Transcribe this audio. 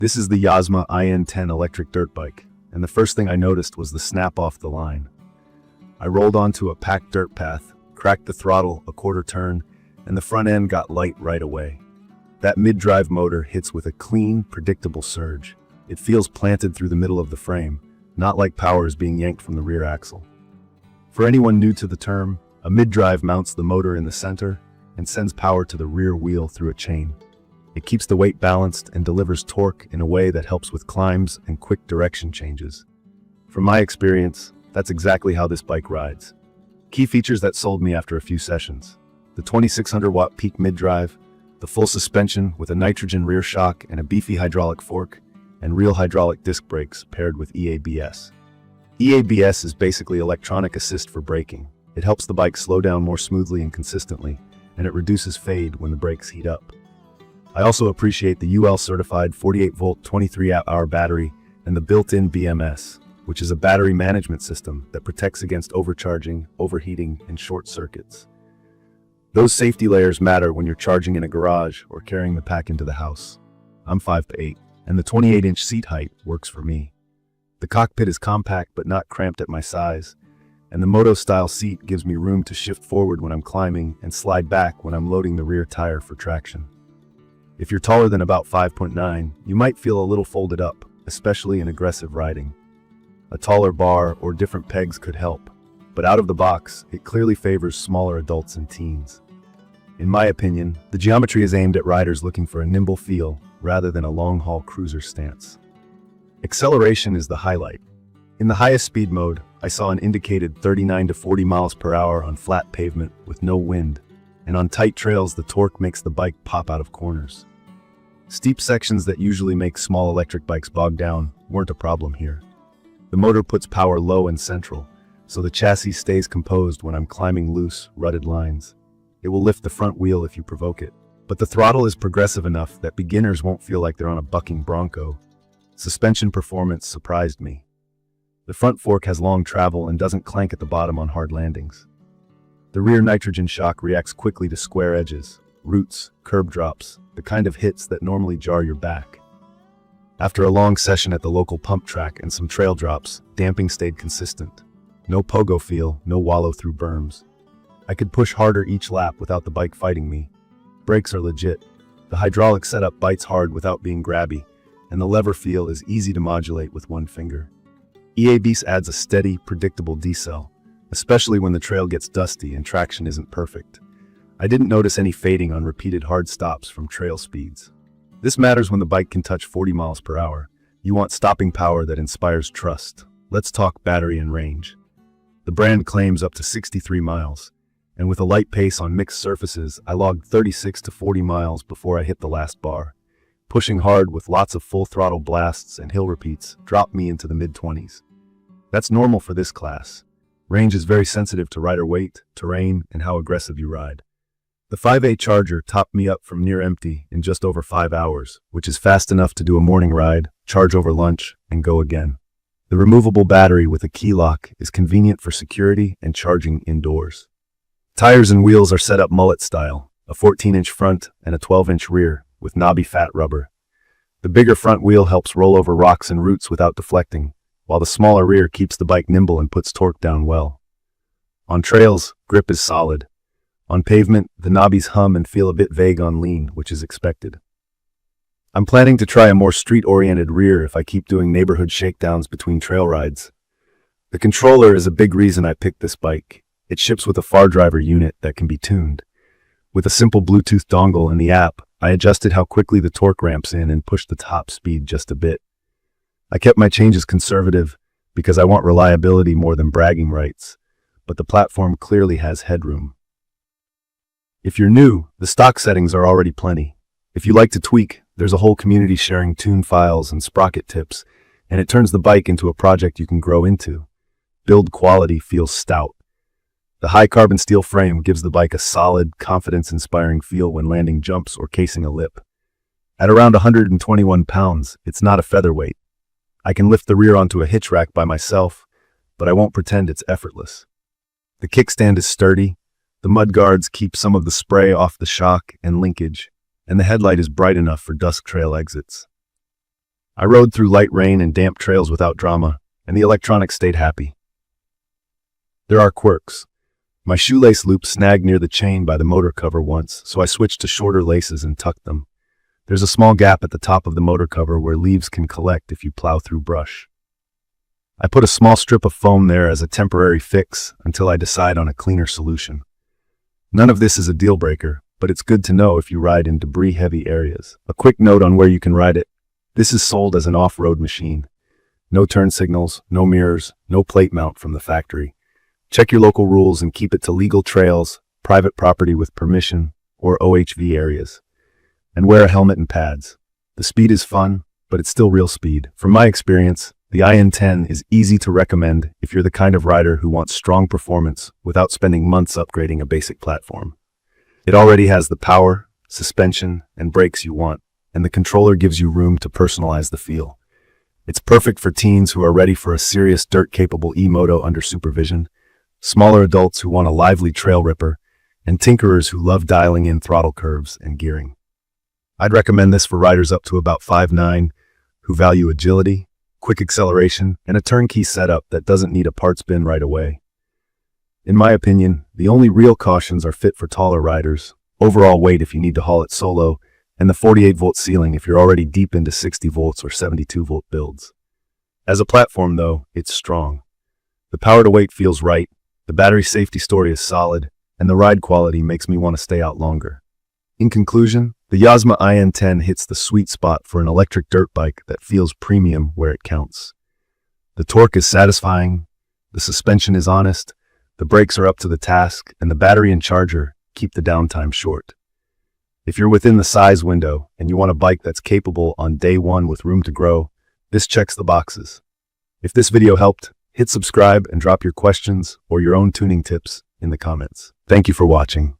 This is the Yozma IN10 electric dirt bike, and the first thing I noticed was the snap off the line. I rolled onto a packed dirt path, cracked the throttle a quarter turn, and the front end got light right away. That mid-drive motor hits with a clean, predictable surge. It feels planted through the middle of the frame, not like power is being yanked from the rear axle. For anyone new to the term, a mid-drive mounts the motor in the center and sends power to the rear wheel through a chain. It keeps the weight balanced and delivers torque in a way that helps with climbs and quick direction changes. From my experience, that's exactly how this bike rides. Key features that sold me after a few sessions: the 2600-watt peak mid-drive, the full suspension with a nitrogen rear shock and a beefy hydraulic fork, and real hydraulic disc brakes paired with EABS. EABS is basically electronic assist for braking. It helps the bike slow down more smoothly and consistently, and it reduces fade when the brakes heat up. I also appreciate the UL-certified 48-volt 23-hour battery and the built-in BMS, which is a battery management system that protects against overcharging, overheating, and short circuits. Those safety layers matter when you're charging in a garage or carrying the pack into the house. I'm 5'8", and the 28-inch seat height works for me. The cockpit is compact but not cramped at my size, and the moto-style seat gives me room to shift forward when I'm climbing and slide back when I'm loading the rear tire for traction. If you're taller than about 5'9", you might feel a little folded up, especially in aggressive riding. A taller bar or different pegs could help, but out of the box, it clearly favors smaller adults and teens. In my opinion, the geometry is aimed at riders looking for a nimble feel rather than a long-haul cruiser stance. Acceleration is the highlight. In the highest speed mode, I saw an indicated 39 to 40 miles per hour on flat pavement with no wind, and on tight trails the torque makes the bike pop out of corners. Steep sections that usually make small electric bikes bog down weren't a problem here. The motor puts power low and central, so the chassis stays composed when I'm climbing loose, rutted lines. It will lift the front wheel if you provoke it, but the throttle is progressive enough that beginners won't feel like they're on a bucking bronco. Suspension performance surprised me. The front fork has long travel and doesn't clank at the bottom on hard landings. The rear nitrogen shock reacts quickly to square edges, roots, curb drops, the kind of hits that normally jar your back. After a long session at the local pump track and some trail drops, damping stayed consistent. No pogo feel, no wallow through berms. I could push harder each lap without the bike fighting me. Brakes are legit. The hydraulic setup bites hard without being grabby, and the lever feel is easy to modulate with one finger. EABS adds a steady, predictable decel, especially when the trail gets dusty and traction isn't perfect. I didn't notice any fading on repeated hard stops from trail speeds. This matters when the bike can touch 40 miles per hour. You want stopping power that inspires trust. Let's talk battery and range. The brand claims up to 63 miles, and with a light pace on mixed surfaces, I logged 36 to 40 miles before I hit the last bar. Pushing hard with lots of full throttle blasts and hill repeats dropped me into the mid-20s. That's normal for this class. Range is very sensitive to rider weight, terrain, and how aggressive you ride. The 5A charger topped me up from near empty in just over 5 hours, which is fast enough to do a morning ride, charge over lunch, and go again. The removable battery with a key lock is convenient for security and charging indoors. Tires and wheels are set up mullet style, a 14-inch front and a 12-inch rear with knobby fat rubber. The bigger front wheel helps roll over rocks and roots without deflecting, while the smaller rear keeps the bike nimble and puts torque down well. On trails, grip is solid. On pavement, the knobbies hum and feel a bit vague on lean, which is expected. I'm planning to try a more street-oriented rear if I keep doing neighborhood shakedowns between trail rides. The controller is a big reason I picked this bike. It ships with a far driver unit that can be tuned. With a simple Bluetooth dongle and the app, I adjusted how quickly the torque ramps in and pushed the top speed just a bit. I kept my changes conservative because I want reliability more than bragging rights, but the platform clearly has headroom. If you're new, the stock settings are already plenty. If you like to tweak, there's a whole community sharing tune files and sprocket tips, and it turns the bike into a project you can grow into. Build quality feels stout. The high carbon steel frame gives the bike a solid, confidence-inspiring feel when landing jumps or casing a lip. At around 121 pounds, it's not a featherweight. I can lift the rear onto a hitch rack by myself, but I won't pretend it's effortless. The kickstand is sturdy, the mudguards keep some of the spray off the shock and linkage, and the headlight is bright enough for dusk trail exits. I rode through light rain and damp trails without drama, and the electronics stayed happy. There are quirks. My shoelace loop snagged near the chain by the motor cover once, so I switched to shorter laces and tucked them. There's a small gap at the top of the motor cover where leaves can collect if you plow through brush. I put a small strip of foam there as a temporary fix until I decide on a cleaner solution. None of this is a deal breaker, but it's good to know if you ride in debris-heavy areas. A quick note on where you can ride it. This is sold as an off-road machine. No turn signals, no mirrors, no plate mount from the factory. Check your local rules and keep it to legal trails, private property with permission, or OHV areas. And wear a helmet and pads. The speed is fun, but it's still real speed. From my experience, the IN10 is easy to recommend if you're the kind of rider who wants strong performance without spending months upgrading a basic platform. It already has the power, suspension, and brakes you want, and the controller gives you room to personalize the feel. It's perfect for teens who are ready for a serious dirt-capable e-moto under supervision, smaller adults who want a lively trail ripper, and tinkerers who love dialing in throttle curves and gearing. I'd recommend this for riders up to about 5'9", who value agility, quick acceleration, and a turnkey setup that doesn't need a parts bin right away. In my opinion, the only real cautions are fit for taller riders, overall weight if you need to haul it solo, and the 48-volt ceiling if you're already deep into 60 volts or 72-volt builds. As a platform, though, it's strong. The power to weight feels right, the battery safety story is solid, and the ride quality makes me want to stay out longer. In conclusion, the Yozma IN10 hits the sweet spot for an electric dirt bike that feels premium where it counts. The torque is satisfying, the suspension is honest, the brakes are up to the task, and the battery and charger keep the downtime short. If you're within the size window and you want a bike that's capable on day one with room to grow, this checks the boxes. If this video helped, hit subscribe and drop your questions or your own tuning tips in the comments. Thank you for watching.